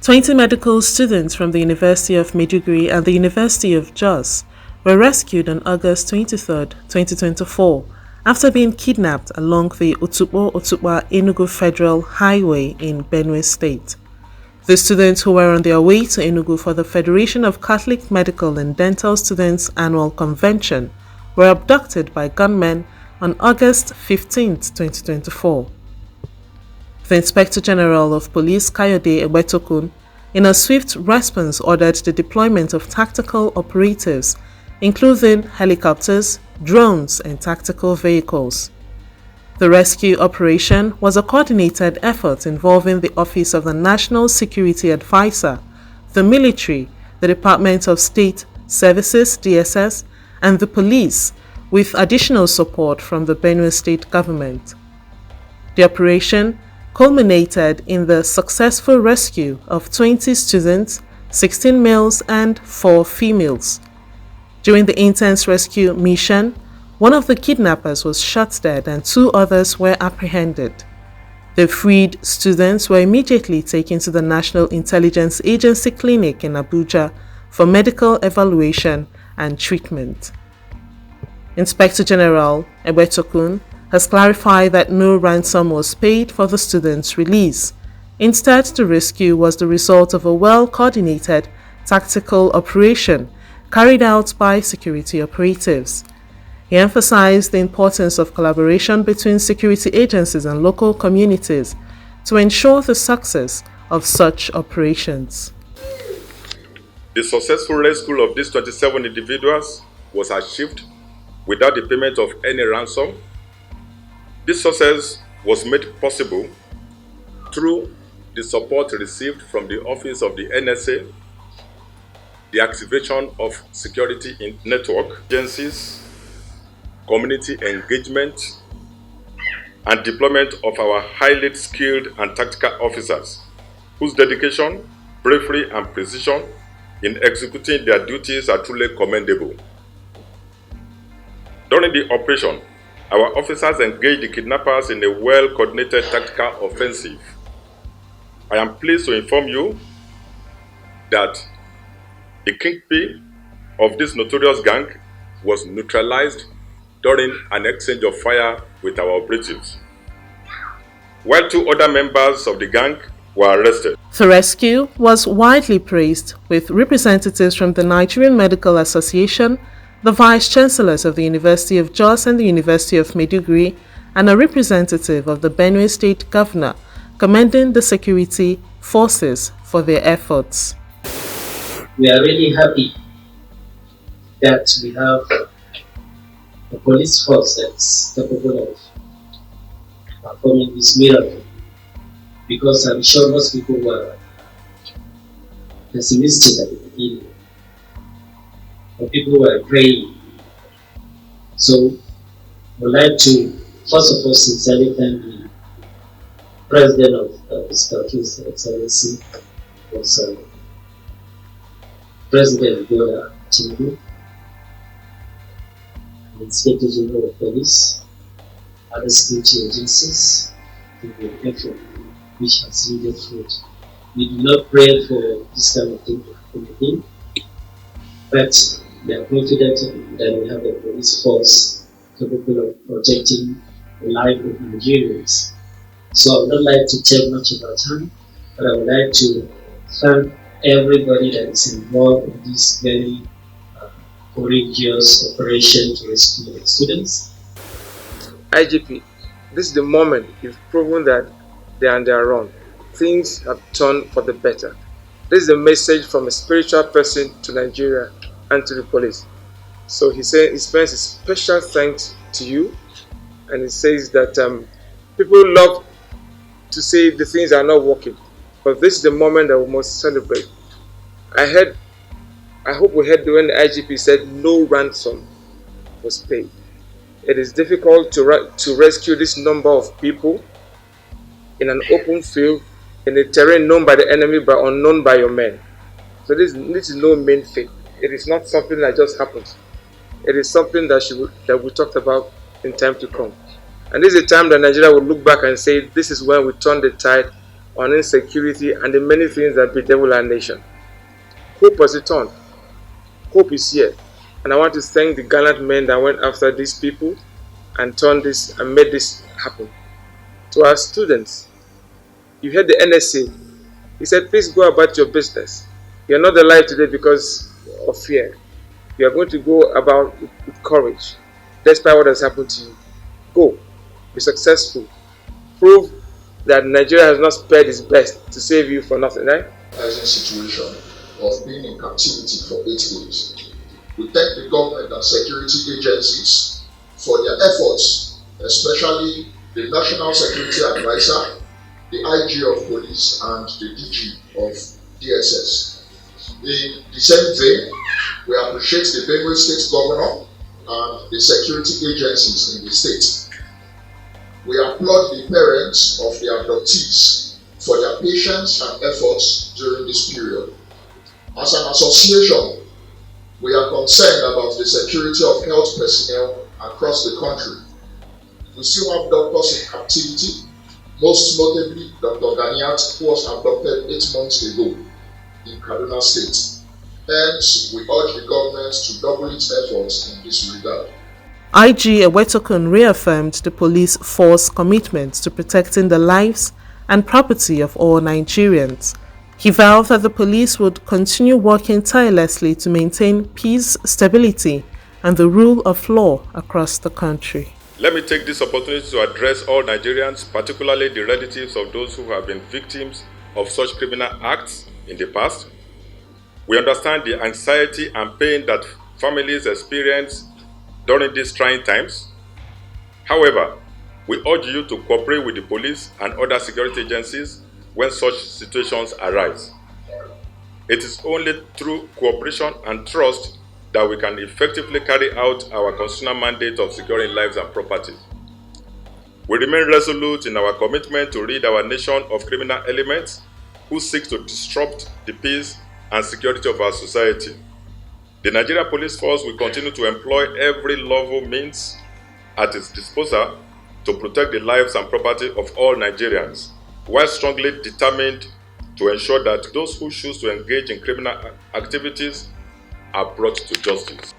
20 medical students from the University of Maiduguri and the University of Jos were rescued on August 23, 2024, after being kidnapped along the Otukpo Enugu Federal Highway in Benue State. The students, who were on their way to Enugu for the Federation of Catholic Medical and Dental Students Annual Convention, were abducted by gunmen on August 15, 2024. The Inspector General of Police Kayode Egbetokun, in a swift response, ordered the deployment of tactical operatives, including helicopters, drones, and tactical vehicles. The rescue operation was a coordinated effort involving the Office of the National Security Advisor, the military, the Department of State Services (DSS), and the police, with additional support from the Benue State government. The operation culminated in the successful rescue of 20 students, 16 males and 4 females. During the intense rescue mission, one of the kidnappers was shot dead and 2 others were apprehended. The freed students were immediately taken to the National Intelligence Agency clinic in Abuja for medical evaluation and treatment. Inspector General Egbetokun has clarified that no ransom was paid for the students' release. Instead, the rescue was the result of a well-coordinated tactical operation carried out by security operatives. He emphasized the importance of collaboration between security agencies and local communities to ensure the success of such operations. The successful rescue of these 27 individuals was achieved without the payment of any ransom. This success was made possible through the support received from the Office of the NSA, the activation of security network agencies, community engagement, and deployment of our highly skilled and tactical officers, whose dedication, bravery, and precision in executing their duties are truly commendable. During the operation, our officers engaged the kidnappers in a well-coordinated tactical offensive. I am pleased to inform you that the kingpin of this notorious gang was neutralized during an exchange of fire with our operatives, while 2 other members of the gang were arrested. The rescue was widely praised, with representatives from the Nigerian Medical Association, the Vice-Chancellors of the University of Jos and the University of Maiduguri, and a representative of the Benue State Governor, commending the security forces for their efforts. We are really happy that we have a police force that's capable of performing this miracle, because I'm sure most people were pessimistic at the beginning. But people were praying. So I would like to, first of all, sincerely thank the President of this country, His Excellency, was President Bola Tinubu, the Inspector General of Police, other security agencies, and the effort which has yielded fruit. We do not pray for this kind of thing to happen again, but we are confident that we have a police force capable of protecting the life of Nigerians. So I would not like to take much of our time, but I would like to thank everybody that is involved in this very courageous operation to rescue the students. IGP, this is the moment you've proven that they are on their own. Things have turned for the better. This is a message from a spiritual person to Nigeria and to the police. So he said he spends a special thanks to you, and he says that people love to say the things are not working, but this is the moment that we must celebrate. I hope we heard when the IGP said no ransom was paid. It is difficult to rescue this number of people in an open field, in a terrain known by the enemy but unknown by your men. So this is no mean feat. It is not something that just happens. It is something that we talked about in time to come. And this is a time that Nigeria will look back and say, this is when we turn the tide on insecurity and the many things that bedevil our nation. Hope has returned. Hope is here. And I want to thank the gallant men that went after these people and turned this and made this happen. To our students, you heard the NSA. He said, please go about your business. You are not alive today because of fear. You are going to go about with courage, despite what has happened to you. Go, be successful. Prove that Nigeria has not spared its best to save you for nothing, right? Situation of being in captivity for 8 days. We thank the government and security agencies for their efforts, especially the National Security Advisor, the IG of Police, and the DG of DSS. In the same vein, we appreciate the Benue State Governor and the security agencies in the state. We applaud the parents of the abductees for their patience and efforts during this period. As an association, we are concerned about the security of health personnel across the country. We still have doctors in captivity, most notably Dr. Ganiat, who was abducted 8 months ago in Kaduna State. Hence, we urge the government to double its efforts in this regard. IG Ewetokun reaffirmed the police force commitment to protecting the lives and property of all Nigerians. He vowed that the police would continue working tirelessly to maintain peace, stability, and the rule of law across the country. Let me take this opportunity to address all Nigerians, particularly the relatives of those who have been victims of such criminal acts in the past. We understand the anxiety and pain that families experience during these trying times. However, we urge you to cooperate with the police and other security agencies when such situations arise. It is only through cooperation and trust that we can effectively carry out our constitutional mandate of securing lives and property. We remain resolute in our commitment to rid our nation of criminal elements who seek to disrupt the peace and security of our society. The Nigeria Police Force will continue to employ every lawful means at its disposal to protect the lives and property of all Nigerians, while strongly determined to ensure that those who choose to engage in criminal activities are brought to justice.